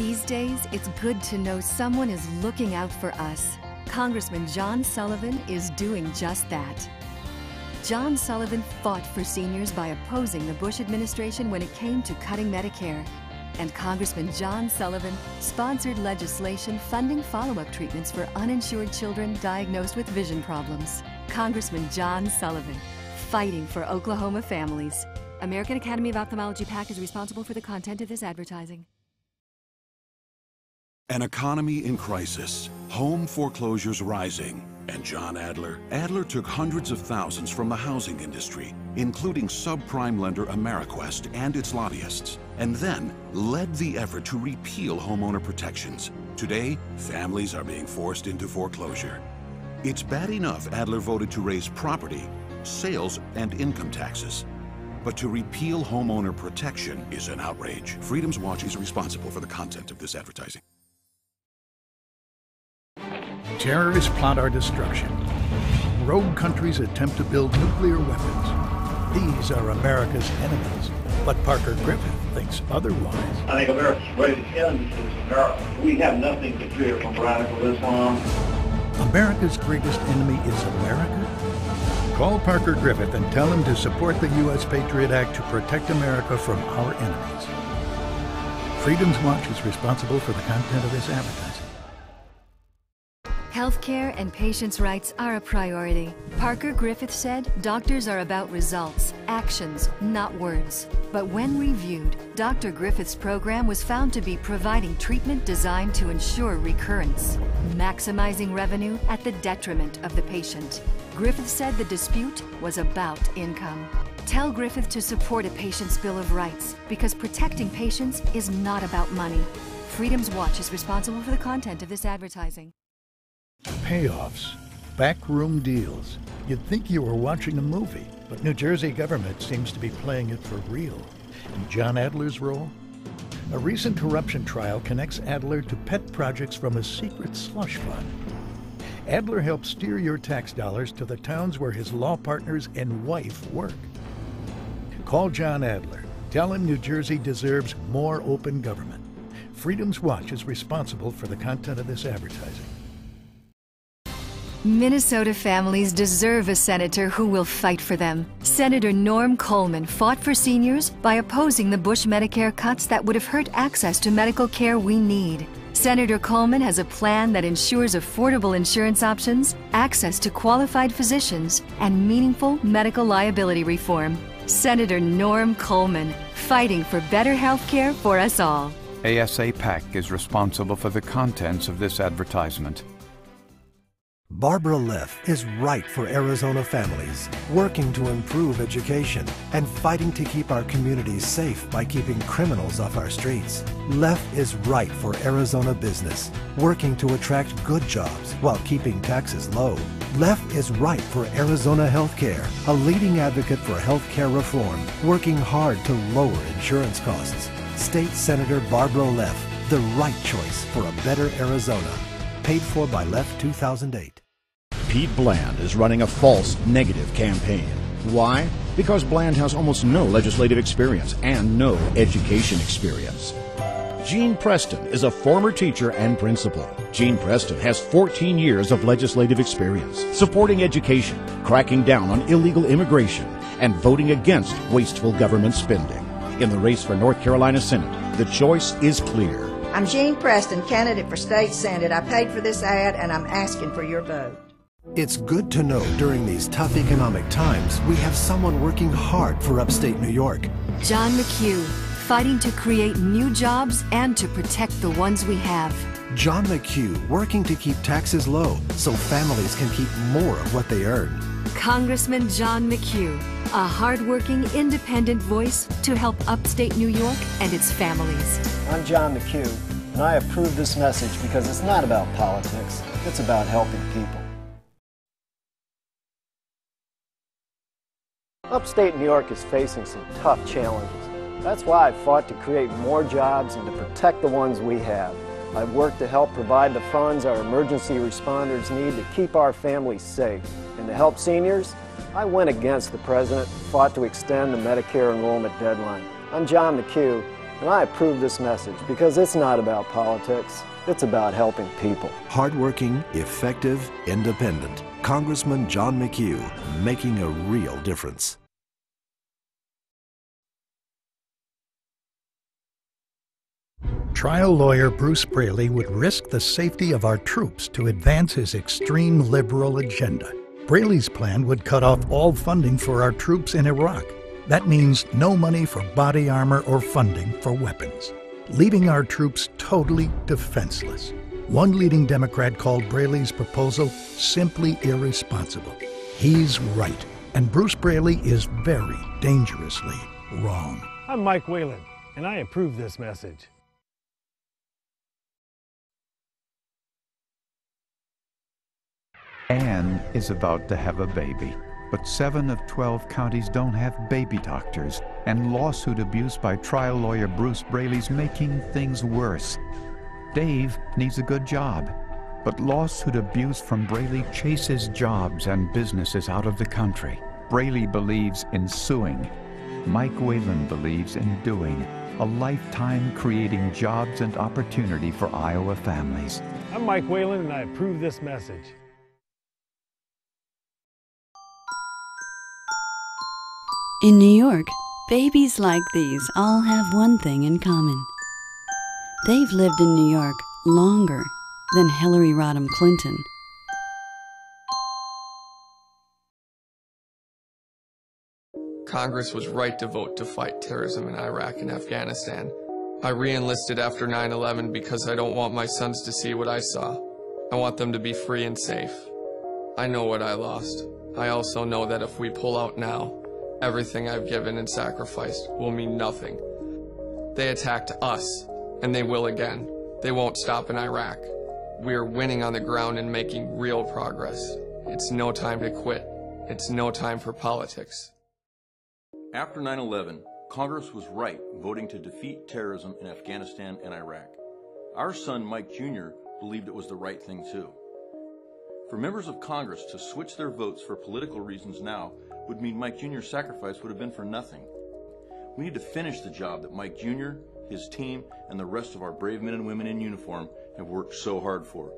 These days, it's good to know someone is looking out for us. Congressman John Sullivan is doing just that. John Sullivan fought for seniors by opposing the Bush administration when it came to cutting Medicare. And Congressman John Sullivan sponsored legislation funding follow-up treatments for uninsured children diagnosed with vision problems. Congressman John Sullivan, fighting for Oklahoma families. American Academy of Ophthalmology PAC is responsible for the content of this advertising. An economy in crisis, home foreclosures rising, and John Adler took hundreds of thousands from the housing industry, including subprime lender Ameriquest and its lobbyists, and then led the effort to repeal homeowner protections. Today, families are being forced into foreclosure. It's bad enough Adler voted to raise property, sales, and income taxes. But to repeal homeowner protection is an outrage. Freedom's Watch is responsible for the content of this advertising. Terrorists plot our destruction. Rogue countries attempt to build nuclear weapons. These are America's enemies, but Parker Griffith thinks otherwise. I think America's greatest enemy is America. We have nothing to fear from radical Islam. America's greatest enemy is America? Call Parker Griffith and tell him to support the U.S. Patriot Act to protect America from our enemies. Freedom's Watch is responsible for the content of this advertising. Healthcare and patients' rights are a priority. Parker Griffith said doctors are about results, actions, not words. But when reviewed, Dr. Griffith's program was found to be providing treatment designed to ensure recurrence, maximizing revenue at the detriment of the patient. Griffith said the dispute was about income. Tell Griffith to support a patient's Bill of Rights, because protecting patients is not about money. Freedom's Watch is responsible for the content of this advertising. Payoffs, backroom deals. You'd think you were watching a movie, but New Jersey government seems to be playing it for real. And John Adler's role? A recent corruption trial connects Adler to pet projects from a secret slush fund. Adler helps steer your tax dollars to the towns where his law partners and wife work. Call John Adler. Tell him New Jersey deserves more open government. Freedom's Watch is responsible for the content of this advertising. Minnesota families deserve a senator who will fight for them. Senator Norm Coleman fought for seniors by opposing the Bush Medicare cuts that would have hurt access to medical care we need. Senator Coleman has a plan that ensures affordable insurance options, access to qualified physicians, and meaningful medical liability reform. Senator Norm Coleman, fighting for better health care for us all. ASA PAC is responsible for the contents of this advertisement. Barbara Leff is right for Arizona families, working to improve education and fighting to keep our communities safe by keeping criminals off our streets. Leff is right for Arizona business, working to attract good jobs while keeping taxes low. Leff is right for Arizona healthcare, a leading advocate for healthcare reform, working hard to lower insurance costs. State Senator Barbara Leff, the right choice for a better Arizona. Paid for by Leff 2008. Pete Bland is running a false negative campaign. Why? Because Bland has almost no legislative experience and no education experience. Gene Preston is a former teacher and principal. Gene Preston has 14 years of legislative experience, supporting education, cracking down on illegal immigration, and voting against wasteful government spending. In the race for North Carolina Senate, the choice is clear. I'm Gene Preston, candidate for state senate. I paid for this ad and I'm asking for your vote. It's good to know during these tough economic times we have someone working hard for upstate New York. John McHugh, fighting to create new jobs and to protect the ones we have. John McHugh, working to keep taxes low so families can keep more of what they earn. Congressman John McHugh, a hardworking, independent voice to help upstate New York and its families. I'm John McHugh, and I approve this message because it's not about politics, it's about helping people. Upstate New York is facing some tough challenges. That's why I fought to create more jobs and to protect the ones we have. I've worked to help provide the funds our emergency responders need to keep our families safe. And to help seniors, I went against the president and fought to extend the Medicare enrollment deadline. I'm John McHugh, and I approve this message because it's not about politics. It's about helping people. Hardworking, effective, independent. Congressman John McHugh, making a real difference. Trial lawyer Bruce Braley would risk the safety of our troops to advance his extreme liberal agenda. Braley's plan would cut off all funding for our troops in Iraq. That means no money for body armor or funding for weapons, leaving our troops totally defenseless. One leading Democrat called Braley's proposal simply irresponsible. He's right, and Bruce Braley is very dangerously wrong. I'm Mike Whalen, and I approve this message. Anne is about to have a baby, but 7 of 12 counties don't have baby doctors, and lawsuit abuse by trial lawyer Bruce Braley's making things worse. Dave needs a good job, but lawsuit abuse from Braley chases jobs and businesses out of the country. Braley believes in suing. Mike Whalen believes in doing. A lifetime creating jobs and opportunity for Iowa families. I'm Mike Whalen, and I approve this message. In New York, babies like these all have one thing in common. They've lived in New York longer than Hillary Rodham Clinton. Congress was right to vote to fight terrorism in Iraq and Afghanistan. I re-enlisted after 9/11 because I don't want my sons to see what I saw. I want them to be free and safe. I know what I lost. I also know that if we pull out now, everything I've given and sacrificed will mean nothing. They attacked us, and they will again. They won't stop in Iraq. We are winning on the ground and making real progress. It's no time to quit. It's no time for politics. After 9/11, Congress was right voting to defeat terrorism in Afghanistan and Iraq. Our son, Mike Jr., believed it was the right thing too. For members of Congress to switch their votes for political reasons now would mean Mike Jr.'s sacrifice would have been for nothing. We need to finish the job that Mike Jr., his team, and the rest of our brave men and women in uniform have worked so hard for.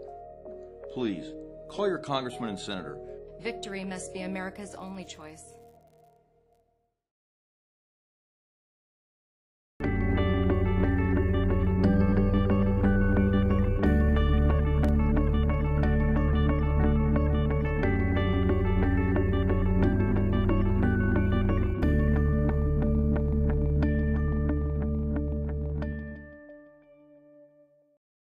Please, call your congressman and senator. Victory must be America's only choice.